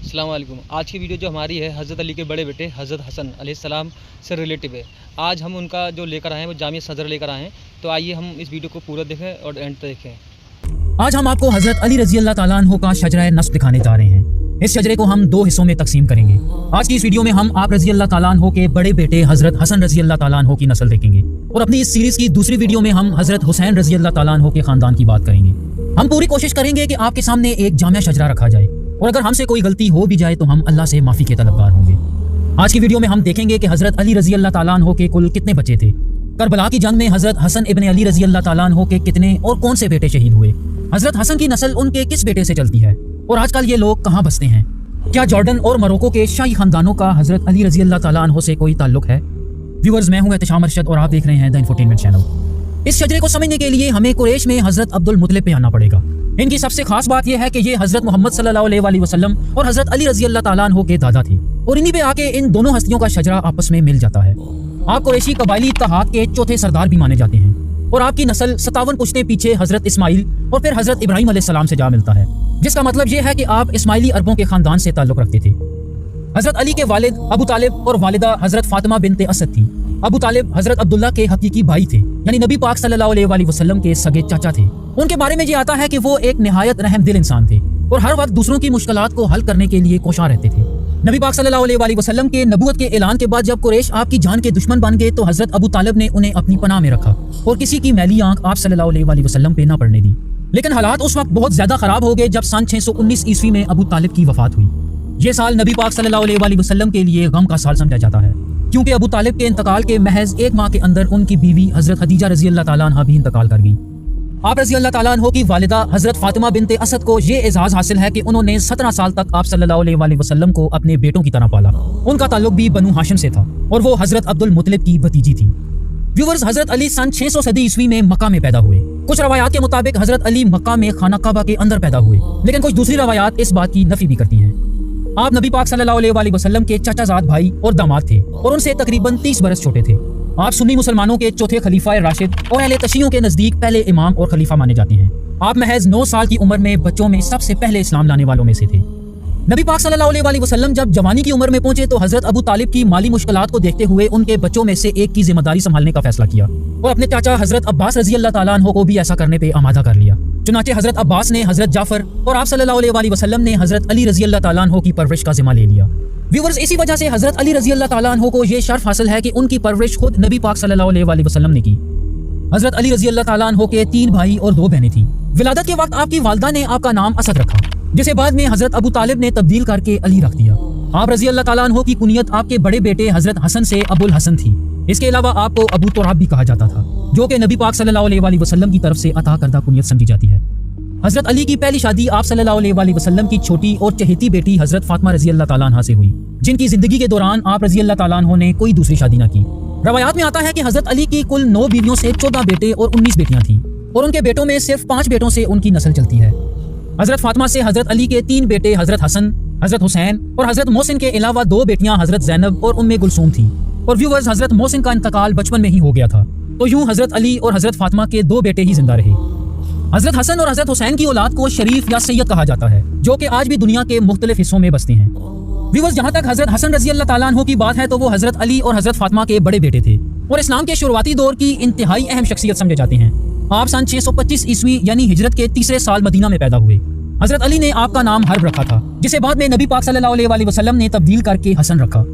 अस्सलाम वालेकुम। आज की वीडियो जो हमारी है हज़रत अली के बड़े बेटे हज़रत हसन अलैहिस्सलाम से रिलेटिव है। आज हम उनका जो लेकर आए हैं वो जामिया सदर लेकर आए हैं। तो आइए हम इस वीडियो को पूरा देखें और एंड तक देखें। आज हम आपको हज़रत अली रज़ी अल्लाह ताला अन्हु का शजरा नस्ब दिखाने जा रहे हैं। इस शजरे को हम दो हिस्सों में तकसीम करेंगे। आज की इस वीडियो में हम आप रज़ी अल्लाह ताला अन्हु के बड़े बेटे हज़रत हसन रज़ी अल्लाह ताला अन्हु की नस्ल देखेंगे और अपनी इस सीरीज़ की दूसरी वीडियो में हम हज़रत हुसैन रज़ी अल्लाह ताला अन्हु के ख़ानदान की बात करेंगे। हम पूरी कोशिश करेंगे कि आपके सामने एक जामिया शजरा रखा जाए और अगर हमसे कोई गलती हो भी जाए तो हम अल्लाह से माफ़ी के तलबगार होंगे। आज की वीडियो में हम देखेंगे कि हज़रत अली रज़ी अल्लाह ताला अन्हु के कुल कितने बच्चे थे, करबला की जंग में हज़रत हसन इब्न अली रज़ी अल्लाह ताला अन्हु के कितने और कौन से बेटे शहीद हुए, हज़रत हसन की नस्ल उनके किस बेटे से चलती है और आजकल ये लोग कहाँ बसते हैं, क्या जॉर्डन और मोरक्को के शाही खानदानों का हज़रत अली रज़ी अल्लाह ताला अन्हु से कोई ताल्लुक है। व्यूअर्स, मैं हूँ एहतिशाम अरशद और आप देख रहे हैं द इंफोटेनमेंट चैनल। इस शजरे को समझने के लिए हमें कुरैश में हज़रत अब्दुल मुत्तलिब पे आना पड़ेगा। इनकी सबसे खास बात यह है कि ये हज़रत मोहम्मद सल्लल्लाहु अलैहि वसल्लम और हज़रत अली रज़ी अल्लाह ताला अन्हु के दादा थे और इन्हीं पे आके इन दोनों हस्तियों का शजरा आपस में मिल जाता है। आप कुरैशी कबायली इत्तेहाद के चौथे सरदार भी माने जाते हैं और आपकी नस्ल 57 पुश्तें पीछे हज़रत इस्माइल और फिर हज़रत इब्राहीम अलैहिस्सलाम से जा मिलता है, जिसका मतलब यह है कि आप इस्माइली अरबों के खानदान से ताल्लुक़ रखते थे। हज़रत अली के वालिद अबू तालिब और वालिदा हज़रत फातिमा बिनते असद थी। अबू तालिब हज़रत अब्दुल्ला के हकीकी भाई थे, यानी नबी पाक सल्लल्लाहु अलैहि वसल्लम के सगे चाचा थे। उनके बारे में ये आता है कि वो एक निहायत रहम दिल इंसान थे और हर वक्त दूसरों की मुश्किलात को हल करने के लिए कोशां रहते थे। नबी पाक सल्लल्लाहु अलैहि वसल्लम के नबूवत के ऐलान के बाद जब कुरैश आपकी जान के दुश्मन बन गए तो हज़रत अबू तालिब ने उन्हें अपनी पनाह में रखा और किसी की मैली आंख आप सल्लल्लाहु अलैहि वसल्लम पे ना पड़ने दी। लेकिन हालात उस वक्त बहुत ज्यादा खराब हो गए जब सन 619 ईस्वी में अबू तालिब की वफात हुई। ये साल नबी पाक सल्लल्लाहु अलैहि वसल्लम के लिए गम का साल समझा जाता है, क्योंकि अबू तालिब के इंतकाल के महज एक माह के अंदर उनकी बीवी हज़रत खदीजा रज़ी अल्लाह ताला अन्हा भी इंतकाल कर गई। आप रज़ी अल्लाह ताला अन्हु की वालिदा हज़रत फातिमा बिनते असद को ये एजाज़ हासिल है कि उन्होंने 17 साल तक आप सल्लल्लाहु अलैहि वसल्लम को अपने बेटों की तरह पाला। उनका ताल्लुक भी बनु हाशिम से था और वो हज़रत अब्दुल मुत्तलिब की भतीजी थी। व्यूअर्स, हज़रत अली सन 600 सदी ईस्वी में मक्का में पैदा हुए। कुछ रवायात के मुताबिक हज़रत अली मक्का में खाना काबा के अंदर पैदा हुए, लेकिन कुछ दूसरी रवायात इस बात की नफी भी करती हैं। आप नबी पाक सल्लल्लाहु अलैहि वसल्लम के चाचाजाद भाई और दामाद थे और उनसे तकरीबन 30 बरस छोटे थे। आप सुन्नी मुसलमानों के चौथे खलीफा राशिद और अहले तशीयों के नजदीक पहले इमाम और खलीफा माने जाते हैं। आप महज 9 साल की उम्र में बच्चों में सबसे पहले इस्लाम लाने वालों में से थे। नबी पाक सल्लल्लाहु अलैहि वसल्लम जब जवानी की उम्र में पहुंचे तो हज़रत अबू तालिब की माली मुश्किलात को देखते हुए उनके बच्चों में से एक की जिम्मेदारी संभालने का फैसला किया और अपने चाचा हज़रत अब्बास रज़ी अल्लाह ताला अन्हु को भी ऐसा करने पे आमादा कर लिया। चुनाचे हज़रत अब्बास ने हज़रत जाफर और आप सल्लल्लाहु अलैहि वसल्लम ने हज़रत अली रज़ी अल्लाह ताला अन्हु की परवरिश का जिम्मा ले लिया। व्यूअर्स, इसी वजह से हज़रत अली रज़ी अल्लाह ताला अन्हु को ये शर्फ हासिल है कि उनकी परवरिश खुद नबी पाक सल्लल्लाहु अलैहि वसल्लम ने की। हज़रत अली रज़ी अल्लाह ताला अन्हु के 3 भाई और 2 बहनें थीं। विलादत के वक्त आपकी वालिदा ने आपका नाम असद रखा, जिसे बाद में हज़रत अबू तालिब ने तब्दील करके अली रख दिया। आप रज़ी अल्लाह ताला अन्हु की कुनियत आपके बड़े बेटे हज़रत हसन से अबुल हसन थी। इसके अलावा आपको अबू तुराब भी कहा जाता था, जो कि नबी पाक सल्लल्लाहु अलैहि वसल्लम की तरफ से अता करदा कुनियत समझी जाती है। हज़रत अली की पहली शादी आप सल्लल्लाहु अलैहि वसल्लम की छोटी और चहेती बेटी हज़रत फातिमा रज़ी अल्लाह ताला अन्हा से हुई, जिनकी जिंदगी के दौरान आप रज़ी अल्लाह ताला अन्हु ने कोई दूसरी शादी न की। रवायात में आता है कि हज़रत अली की कुल 9 बीवियों से 14 बेटे और 19 बेटियां थीं और उनके बेटों में सिर्फ 5 बेटों से उनकी नस्ल चलती है। हज़रत फातिमा से हज़रत अली के 3 बेटे हज़रत हसन, हज़रत हुसैन और हज़रत मोहसिन के अलावा 2 बेटियां हज़रत ज़ैनब और उम्मे गुलसूम थीं। और व्यूअर्स, हज़रत मोहसिन का इंतकाल बचपन में ही हो गया था, तो यूं हज़रत अली और हज़रत फातिमा के 2 बेटे ही जिंदा रहे। हज़रत हसन और हज़रत हुसैन की औलाद को शरीफ या सैयद कहा जाता है, जो कि आज भी दुनिया के मुख्तलिफ हिस्सों में बसते हैं। व्यूअर्स, जहाँ तक हज़रत हसन रज़ी अल्लाह ताला अन्हु की बात है तो वो हज़रत अली और हज़रत फातिमा के बड़े बेटे थे और इस्लाम के शुरुआती दौर की इंतहाई अहम शख्सियत समझे जाते हैं। आप सन 625 ईस्वी यानी हिजरत के 3रे साल मदीना में पैदा हुए। हज़रत अली ने आपका नाम हर्ब रखा था, जिसे बाद में नबी पाक सल्लल्लाहु अलैहि वसल्लम ने तब्दील करके हसन रखा।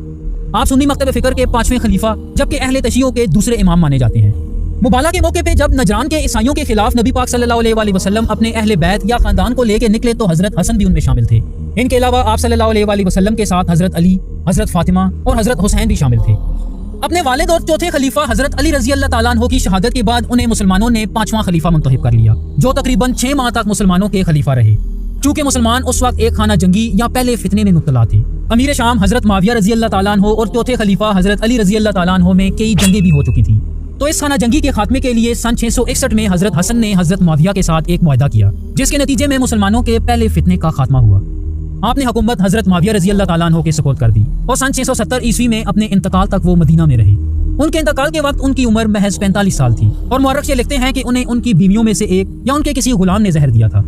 आप सुन्नी मकतब फ़िक्र के 5वें खलीफा जबकि अहले तशीयों के दूसरे इमाम माने जाते हैं। मुबाला के मौके पे जब नजरान के ईसाइयों के खिलाफ नबी पाक सल्लल्लाहु अलैहि वसल्लम अपने अहले बैत या खानदान को लेके निकले तो हज़रत हसन भी उनमें शामिल थे। इनके अलावा आप सल्लल्लाहु अलैहि वसल्लम के साथ हज़रत अली, हज़रत फातिमा और हज़रत हुसैन भी शामिल थे। अपने वालिद और चौथे खलीफा हज़रत अली रज़ी अल्लाह ताला अन्हु की शहादत के बाद उन्हें मुसलमानों ने 5वां खलीफा मुंतखब कर लिया, जो तकरीबन 6 माह तक मुसलमानों के खलीफा रहे। चूंकि मुसलमान उस वक्त एक खाना जंगी या पहले फितने में मुब्तला थे। अमीर शाम हज़रत माविया रज़ी अल्लाह ताला अन्हु और चौथे खलीफा हज़रत अली रज़ी अल्लाह ताला अन्हु में कई जंगें भी हो चुकी थी, तो इस खाना जंगी के खात्मे के लिए सन 661 में हज़रत हसन ने हज़रत माविया के साथ एक मुआहदा किया, जिसके नतीजे में मुसलमानों के पहले फितने का खात्मा हुआ। आपने हुकूमत हज़रत माविया रज़ी अल्लाह ताला अन्हु के सुपुर्द कर दी और सन 670 ईस्वी में अपने इंतकाल तक वो मदीना में रहे। उनके इंतकाल के वक्त उनकी उम्र महज 45 साल थी और मुअर्रिख ये लिखते हैं कि उन्हें उनकी बीवियों में से एक या उनके किसी गुलाम ने जहर दिया था।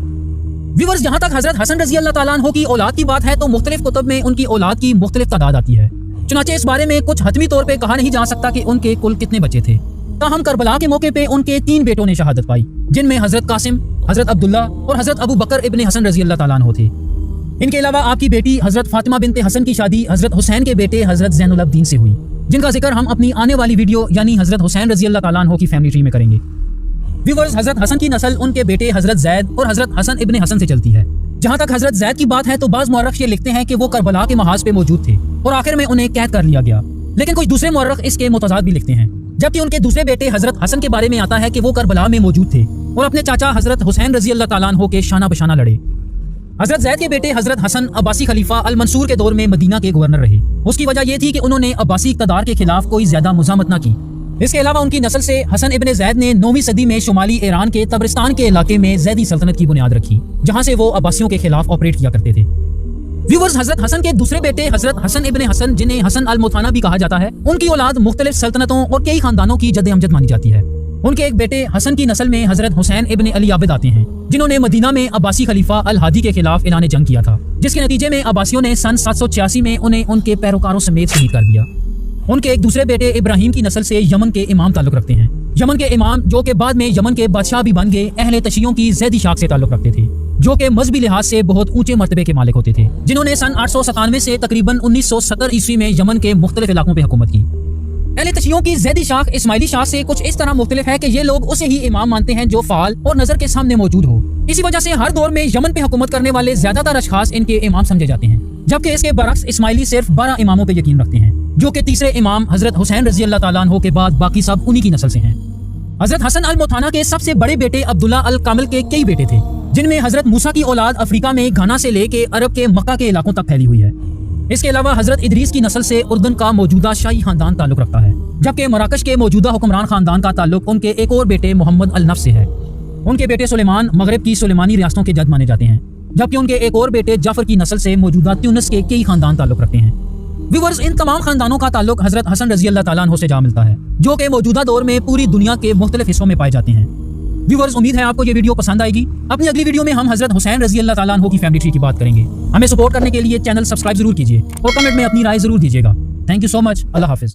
व्यूअर्स, जहाँ तक हजरत हसन रजी अल्लाह ताला अन्हो की औलाद की बात है तो मुख्तलिफ कुतुब में उनकी औलाद की मुख्तलिफ तादाद आती है। चुनांचे इस बारे में कुछ हतमी तौर पे कहा नहीं जा सकता कि उनके कुल कितने बच्चे थे। ताहम करबला के मौके पे उनके 3 बेटों ने शहादत पाई, जिनमें हजरत कासिम, हजरत अब्दुल्ला और हजरत अबू बकर इब्ने हसन रजी अल्लाह ताला अन्हो थे। इनके अलावा आपकी बेटी हजरत फातिमा बिनते हसन की शादी हजरत हुसैन के बेटे हजरत ज़ैनुल अब्दीन से हुई, जिनका जिक्र हम अपनी आने वाली वीडियो यानी हजरत हुसैन रजी अल्लाह ताला अन्हो की फैमिली ट्री में करेंगे। व्यूअर्स, हजरत हसन की नस्ल उनके बेटे हजरत जैद और हजरत हसन इब्ने हसन से चलती है। जहाँ तक हजरत जैद की बात है तो बाज़ मुअर्रिख ये लिखते हैं कि वो करबला के महाज पे मौजूद थे और आखिर में उन्हें कैद कर लिया गया, लेकिन कुछ दूसरे मुअर्रिख इसके मुतज़ाद भी लिखते हैं। जबकि उनके दूसरे बेटे हजरत हसन के बारे में आता है कि वो करबला में मौजूद थे और अपने चाचा हजरत हुसैन रजी अल्लाह ताला अन्हो के शाना बशाना लड़े। हजरत जैद के बेटे हजरत हसन अब्बासी खलीफा अल मंसूर के दौर में मदीना के गवर्नर रहे। उसकी वजह यह थी कि उन्होंने अब्बासी इक़्तिदार के खिलाफ कोई ज्यादा मुज़ामत न की। इसके अलावा उनकी नस्ल से हसन इब्ने जैद ने 9वीं सदी में शुमाली ईरान के तबरिस्तान के इलाके में जैदी सल्तनत की बुनियाद रखी, जहां से वो अब्बासियों के खिलाफ ऑपरेट किया करते थे। व्यूअर्स, हजरत हसन के दूसरे बेटे हजरत हसन इब्ने हसन, जिन्हें हसन अल मुथाना भी कहा जाता है, उनकी औलाद मुख्तलिफ सल्तनतों और कई खानदानों की जद्द-ए-अमजद मानी जाती है। उनके एक बेटे हसन की नस्ल में हजरत हुसैन इब्ने अली आबिद आते हैं, जिन्होंने मदीना में अब्बासी खलीफा अल हादी के खिलाफ ऐलान जंग किया था, जिसके नतीजे में अब्बासियों ने सन 786 में उन्हें उनके पैरोकारों समेत शहीद कर दिया। उनके एक दूसरे बेटे इब्राहिम की नस्ल से यमन के इमाम ताल्लुक रखते हैं। यमन के इमाम, जो कि बाद में यमन के बादशाह भी बन गए, अहले तशीयों की ज़ैदी शाख से ताल्लुक रखते थे, जो कि मजहबी लिहाज से बहुत ऊंचे मर्तबे के मालिक होते थे, जिन्होंने सन 897 से तकरीबन 1970 ईस्वी में यमन के मुख्तलिफ इलाकों पर हुकूमत की। अहले तशीयों की ज़ैदी शाख इस्माइली शाख से कुछ इस तरह मुख्तलिफ है कि ये लोग उसे ही इमाम मानते हैं जो फाल और नजर के सामने मौजूद हो। इसी वजह से हर दौर में यमन पे हुकूमत करने वाले ज्यादातर अशखास इनके इमाम समझे जाते हैं, जबकि इसके बरक्स इस्माइली सिर्फ 12 इमामों पे यकीन रखते हैं, जो कि तीसरे इमाम हजरत हुसैन रजी अल्लाह ताला अन्हो के बाद बाकी सब उन्हीं की नस्ल से हैं। हजरत हसन अल मुथाना के सबसे बड़े बेटे अब्दुल्ला अल कामिल के कई बेटे थे, जिनमें हजरत मूसा की औलाद अफ्रीका में घाना से लेके अरब के मक्का के इलाकों तक फैली हुई है। इसके अलावा हजरत इदरीस की नस्ल से उर्दन का मौजूदा शाही खानदान ताल्लुक रखता है, जबकि मराकश के मौजूदा हुक्मरान खानदान का ताल्लुक उनके एक और बेटे मोहम्मद अल नफ से है। उनके बेटे सुलेमान मगरब की सुलेमानी रियासतों के जद माने जाते हैं, जबकि उनके एक और बेटे जाफर की नस्ल से मौजूदा ट्यूनिस के कई खानदान ताल्लुक रखते हैं। व्यूअर्स, इन तमाम खानदानों का ताल्लुक हजरत हसन रजी अल्लाह ताला अन्हो से जा मिलता है, जो कि मौजूदा दौर में पूरी दुनिया के मुख्तलिफ हिस्सों में पाए जाते हैं। व्यूअर्स, उम्मीद है आपको ये वीडियो पसंद आएगी। अपनी अगली वीडियो में हम हजरत हुसैन रजी अल्लाह ताला अन्हो की फैमिली ट्री की बात करेंगे। हमें सपोर्ट करने के लिए चैनल सब्सक्राइब जरूर कीजिए और कमेंट में अपनी राय जरूर दीजिएगा। Thank you so much. Allah Hafiz.